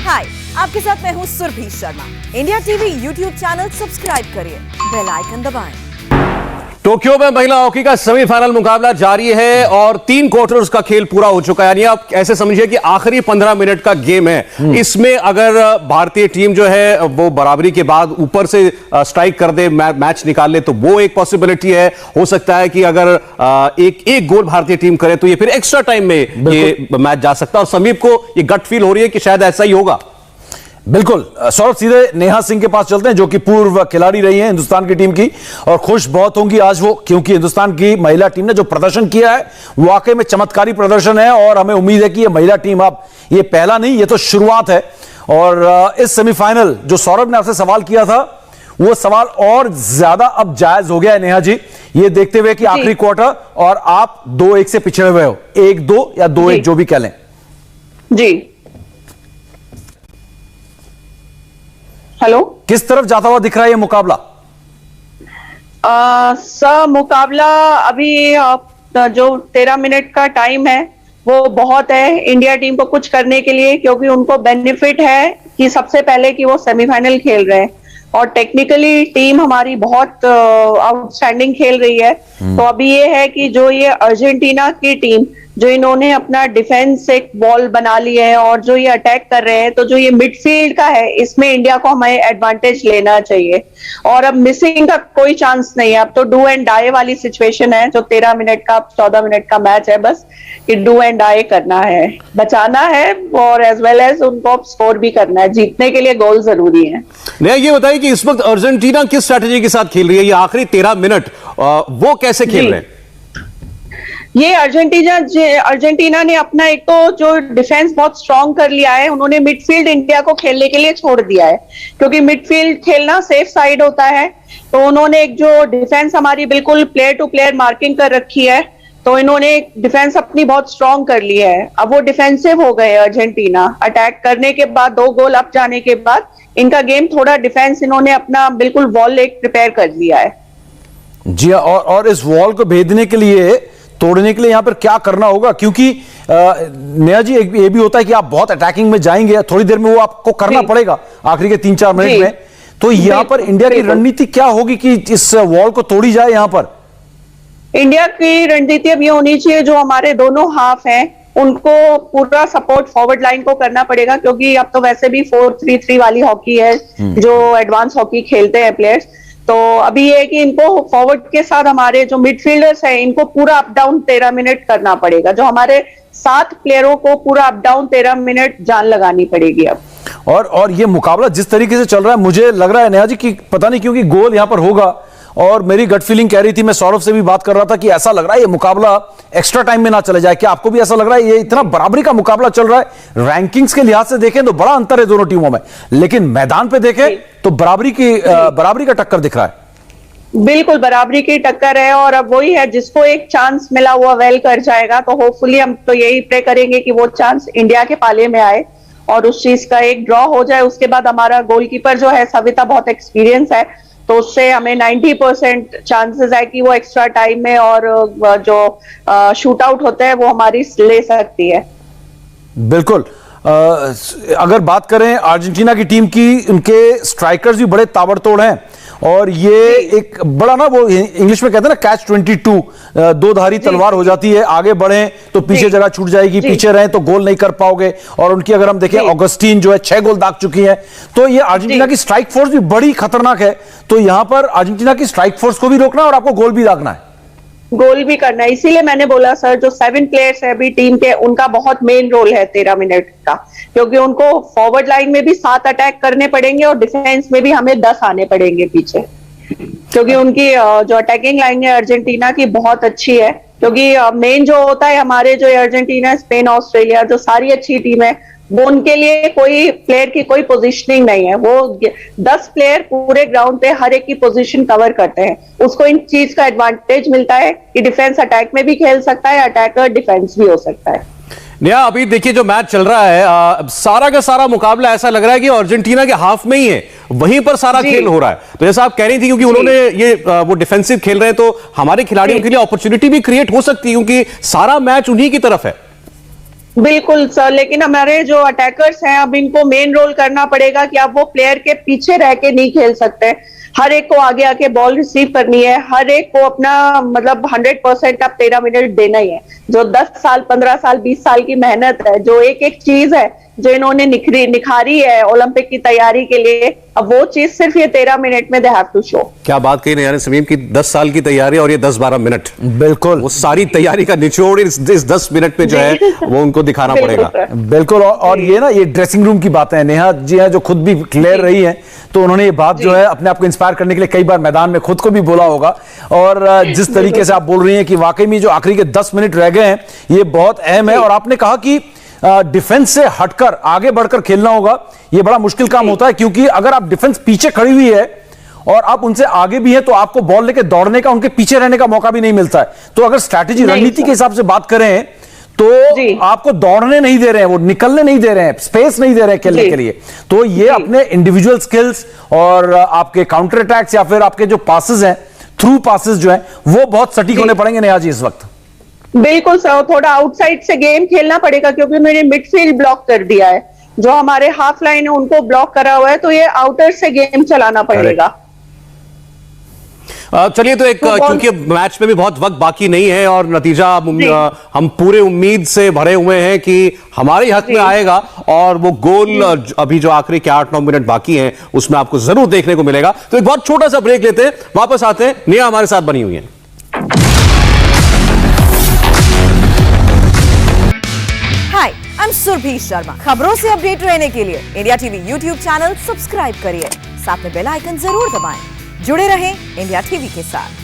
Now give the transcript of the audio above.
हाय, आपके साथ मैं हूँ Surabhi Sharma. India TV YouTube channel subscribe करिए, बेल आइकन दबाएं। टोक्यो में महिला हॉकी का सेमीफाइनल मुकाबला जारी है और 3 क्वार्टर्स का खेल पूरा हो चुका है। यानी आप ऐसे समझिए कि आखिरी 15 मिनट का गेम है। इसमें अगर भारतीय टीम जो है वो बराबरी के बाद ऊपर से स्ट्राइक कर दे, मैच निकाल ले, तो वो एक पॉसिबिलिटी है। हो सकता है कि अगर एक गोल भारतीय टीम करे तो ये फिर एक्स्ट्रा टाइम में ये मैच जा सकता है। और समीप को ये गट फील हो रही है कि शायद ऐसा ही होगा। बिल्कुल सौरभ, सीधे नेहा सिंह के पास चलते हैं जो कि पूर्व खिलाड़ी रही हैं हिंदुस्तान की टीम की, और खुश बहुत होंगी आज वो, क्योंकि हिंदुस्तान की महिला टीम ने जो प्रदर्शन किया है वाकई में चमत्कारी प्रदर्शन है। और हमें उम्मीद है कि ये महिला टीम अब ये पहला नहीं, ये तो शुरुआत है। और इस सेमीफाइनल जो सौरभ ने आपसे सवाल किया था वो सवाल और ज्यादा अब जायज हो गया है नेहा जी, ये देखते हुए कि आखिरी क्वार्टर और आप 2-1 से पिछड़े हुए हो, 1-2 या 2-1 जो भी कह लें जी। हेलो, किस तरफ जाता हुआ दिख रहा है ये मुकाबला? मुकाबला अभी जो 13 मिनट का टाइम है वो बहुत है इंडिया टीम को कुछ करने के लिए, क्योंकि उनको बेनिफिट है कि सबसे पहले कि वो सेमीफाइनल खेल रहे हैं और टेक्निकली टीम हमारी बहुत आउटस्टैंडिंग खेल रही है। तो अभी ये है कि जो ये अर्जेंटीना की टीम जो इन्होंने अपना डिफेंस एक वॉल बना ली है और जो ये अटैक कर रहे हैं, तो जो ये मिडफील्ड का है इसमें इंडिया को हमें एडवांटेज लेना चाहिए। और अब मिसिंग का कोई चांस नहीं है, अब तो डू एंड डाई वाली सिचुएशन है। जो 13 मिनट का 14 मिनट का मैच है, बस कि डू एंड डाई करना है, बचाना है और एज वेल एज उनको स्कोर भी करना है। जीतने के लिए गोल जरूरी है। ये बताइए कि इस वक्त अर्जेंटीना किस स्ट्रैटेजी के साथ खेल रही है? ये आखिरी 13 मिनट वो कैसे खेल रहे हैं? ये अर्जेंटीना ने अपना एक तो जो डिफेंस बहुत स्ट्रांग कर लिया है, उन्होंने मिडफील्ड इंडिया को खेलने के लिए छोड़ दिया है, क्योंकि मिडफील्ड खेलना सेफ साइड होता है। तो उन्होंने एक जो डिफेंस हमारी बिल्कुल प्लेयर टू प्लेयर मार्किंग कर रखी है, तो इन्होंने डिफेंस अपनी बहुत स्ट्रांग कर ली है। अब वो डिफेंसिव हो गए अर्जेंटीना, अटैक करने के बाद 2 गोल अप जाने के बाद इनका गेम थोड़ा डिफेंस इन्होंने अपना बिल्कुल वॉल एक प्रिपेयर कर लिया है जी। और इस वॉल को भेदने के लिए, तोड़ने के लिए यहां पर क्या करना होगा? क्योंकि नेहा जी ये भी होता है कि आप बहुत अटैकिंग में जाएंगे, थोड़ी देर में वो आपको करना पड़ेगा आखिरी के 3-4 मिनट में। तो यहां पर इंडिया की रणनीति क्या होगी कि इस वॉल को तोड़ी जाए? यहां पर इंडिया की रणनीति अब ये होनी चाहिए, जो हमारे दोनों हाफ हैं उनको पूरा सपोर्ट फॉरवर्ड लाइन को करना पड़ेगा, क्योंकि अब तो वैसे भी 4-3-3 वाली हॉकी है जो एडवांस हॉकी खेलते हैं प्लेयर्स। तो अभी ये है कि इनको फॉरवर्ड के साथ हमारे जो मिडफील्डर्स हैं इनको पूरा अप डाउन 13 मिनट करना पड़ेगा। जो हमारे 7 प्लेयरों को पूरा अप डाउन 13 मिनट जान लगानी पड़ेगी अब। और ये मुकाबला जिस तरीके से चल रहा है, मुझे लग रहा है नेहा जी कि पता नहीं क्योंकि गोल यहां पर होगा। और मेरी गट फीलिंग कह रही थी, मैं सौरभ से भी बात कर रहा था कि ऐसा लग रहा है ये मुकाबला एक्स्ट्रा टाइम में ना चले जाए। क्या आपको भी ऐसा लग रहा है? ये इतना बराबरी का मुकाबला चल रहा है, रैंकिंग्स के लिहाज से देखें तो बड़ा अंतर है दोनों टीमों में, लेकिन मैदान पे देखें तो बराबरी का टक्कर दिख रहा है। बिल्कुल बराबरी की टक्कर है। और अब वही है, जिसको एक चांस मिला हुआ वेल कर जाएगा। तो होपफुली हम तो यही प्रे करेंगे कि वो चांस इंडिया के पाले में आए और उस चीज का एक ड्रॉ हो जाए। उसके बाद हमारा गोलकीपर जो है सविता बहुत एक्सपीरियंस है, तो उससे हमें 90% चांसेस है कि वो एक्स्ट्रा टाइम में और जो शूट आउट होते हैं वो हमारी ले सकती है। बिल्कुल। अगर बात करें अर्जेंटीना की टीम की, उनके स्ट्राइकर्स भी बड़े ताबड़तोड़ हैं और ये एक बड़ा ना, वो इंग्लिश में कहते हैं ना कैच 22, 2 धारी तलवार हो जाती है। आगे बढ़े तो पीछे जगह छूट जाएगी, पीछे रहे तो गोल नहीं कर पाओगे। और उनकी अगर हम देखें, ऑगस्टीन जो है 6 गोल दाग चुकी है। तो ये अर्जेंटीना की स्ट्राइक फोर्स भी बड़ी खतरनाक है। तो यहां पर अर्जेंटीना की स्ट्राइक फोर्स को भी रोकना और आपको गोल भी दागना है, गोल भी करना है। इसीलिए मैंने बोला सर, जो 7 प्लेयर्स है अभी टीम के, उनका बहुत मेन रोल है 13 मिनट का, क्योंकि उनको फॉरवर्ड लाइन में भी 7 अटैक करने पड़ेंगे और डिफेंस में भी हमें 10 आने पड़ेंगे पीछे, क्योंकि उनकी जो अटैकिंग लाइन है अर्जेंटीना की बहुत अच्छी है। क्योंकि मेन जो होता है हमारे जो अर्जेंटीना, स्पेन, ऑस्ट्रेलिया, जो सारी अच्छी टीम है, वो उनके लिए कोई प्लेयर की कोई पोजीशनिंग नहीं है। वो 10 प्लेयर पूरे ग्राउंड पे हर एक की पोजीशन कवर करते हैं। उसको इन चीज का एडवांटेज मिलता है कि डिफेंस अटैक में भी खेल सकता है, अटैकर डिफेंस भी हो सकता है। नेहा, अभी देखिए जो मैच चल रहा है, सारा का सारा मुकाबला ऐसा लग रहा है कि अर्जेंटीना के हाफ में ही है, वहीं पर सारा खेल हो रहा है। तो जैसा आप कह रही थी, क्योंकि उन्होंने ये वो डिफेंसिव खेल रहे हैं, तो हमारे खिलाड़ियों के लिए अपॉर्चुनिटी भी क्रिएट हो सकती है, क्योंकि सारा मैच उन्हीं की तरफ है। बिल्कुल सर, लेकिन हमारे जो अटैकर्स हैं अब इनको मेन रोल करना पड़ेगा कि अब वो प्लेयर के पीछे रह के नहीं खेल सकते। हर एक को आगे आके बॉल रिसीव करनी है, हर एक को अपना मतलब 100% अब 13 मिनट देना ही है। जो 10 साल 15 साल 20 साल की मेहनत है, जो एक एक चीज है जो इन्होंने निखारी है ओलंपिक की तैयारी के लिए, अब वो चीज सिर्फ ये 13 मिनट में दे हैव टू शो। क्या बात कही यानी समीम की 10 साल की तैयारी और ये 10-12 मिनट, बिल्कुल वो सारी तैयारी का निचोड़ इस 10 मिनट में जो है वो उनको दिखाना पड़ेगा। बिल्कुल। और ये ना, ये ड्रेसिंग रूम की बातें हैं, नेहा जी हैं जो खुद भी क्लियर रही हैं, तो उन्होंने ये बात जो है अपने आप को इंस्पायर करने के लिए कई बार मैदान में खुद को भी बोला होगा। और जिस तरीके से आप बोल रही हैं कि वाकई में जो आखिरी के 10 मिनट रह गए हैं ये बहुत अहम है। और आपने कहा कि डिफेंस से हटकर आगे बढ़कर खेलना होगा, ये बड़ा मुश्किल काम होता है, क्योंकि अगर आप डिफेंस पीछे खड़ी हुई है और आप उनसे आगे भी हैं तो आपको बॉल लेके दौड़ने का, उनके पीछे रहने का मौका भी नहीं मिलता है। तो अगर स्ट्रैटेजी रणनीति के हिसाब से बात करें तो आपको दौड़ने नहीं दे रहे हैं, वो निकलने नहीं दे रहे हैं, स्पेस नहीं दे रहे हैं खेलने के लिए। तो ये अपने इंडिविजुअल स्किल्स और आपके काउंटर अटैक्स या फिर आपके जो पासेस हैं, थ्रू पासेस जो हैं, वो बहुत सटीक होने पड़ेंगे नेहा जी इस वक्त। बिल्कुल सर, थोड़ा आउटसाइड से गेम खेलना पड़ेगा क्योंकि उन्होंने मिडफील्ड ब्लॉक कर दिया है। जो हमारे हाफ लाइन है उनको ब्लॉक करा हुआ है, तो ये आउटर से गेम चलाना पड़ेगा। चलिए, तो एक क्योंकि मैच में भी बहुत वक्त बाकी नहीं है और नतीजा हम पूरे उम्मीद से भरे हुए हैं कि हमारे हक में आएगा और वो गोल अभी जो आखिरी के 8-9 मिनट बाकी हैं उसमें आपको जरूर देखने को मिलेगा। तो एक बहुत छोटा सा ब्रेक लेते हैं, वापस आते हैं। नेहा हमारे साथ बनी हुई है। हाय, आई एम सुरभि शर्मा। खबरों से अपडेट रहने के लिए India TV YouTube channel subscribe करिए, साथ में बेल आइकन जरूर दबाएं। जुड़े रहें इंडिया टीवी के साथ।